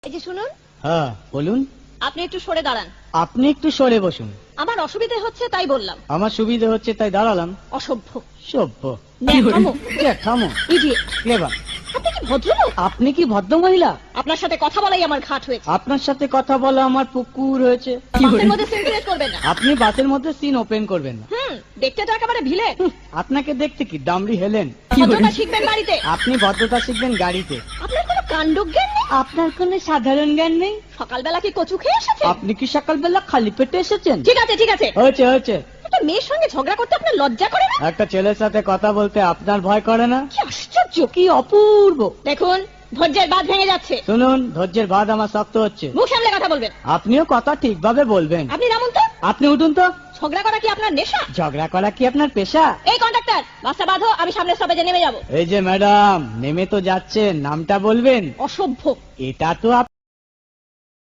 এই যে শুনুন। হ্যাঁ বলুন। আপনি একটু সরে দাঁড়ান। আপনি একটু সরে বসুন। আমার অসুবিধে হচ্ছে তাই বললাম। আমার সুবিধে হচ্ছে তাই দাঁড়ালাম। অসভ্য, সভ্য, ন্যাকামো, জ্যাঠামো, ইডিয়েট। ক্লেভার। আপনি কি ভদ্রলোক? আপনি কি ভদ্র মহিলা? আপনার সাথে কথা বলাই আমার ঘাট হয়েছে। আপনার সাথে কথা বলা আমার পুকুর হয়েছে। বাসের মধ্যে সিন ক্রিয়েট করবেন না। আপনি বাসের মধ্যে সিন ওপেন করবেন না। দেখতে তো একেবারে ভিলে। আপনাকে দেখতে কি ডামরি হেলেন? ভদ্রতা শিখবেন বাড়িতে। আপনি ভদ্রতা শিখবেন গাড়িতে। আপনার কোনো কাণ্ডজ্ঞান নেই। আপনার কোনো সাধারণ জ্ঞান নেই। সকালবেলা কি কচু খেয়ে এসেছেন? আপনি কি সকালবেলা খালি পেটে এসেছেন? ঠিক আছে ঠিক আছে। হয়েছে হয়েছে। একটা মেয়ের সঙ্গে ঝগড়া করতে আপনার লজ্জা করে না? একটা ছেলের সাথে কথা বলতে আপনার ভয় করে না? কি আশ্চর্য, কি অপূর্ব। দেখুন ধৈর্যের বাঁধ ভেঙে যাচ্ছে। শুনুন, ধৈর্যের বাঁধ আমার শক্ত হচ্ছে। মুখ সামলে কথা বলবেন। আপনিও কথা ঠিকভাবে বলবেন। আপনি নামুন তো। আপনি উঠুন তো। ঝগড়া করা কি আপনার নেশা? ঝগড়া করা কি আপনার পেশা? এই কন্ডাক্টর, বাসটা বাঁধো, আমি সামনের স্টপেজে নেমে যাব। এই যে ম্যাডাম, নেমে তো যাচ্ছেন, নামটা বলবেন। অসভ্য। এটা তো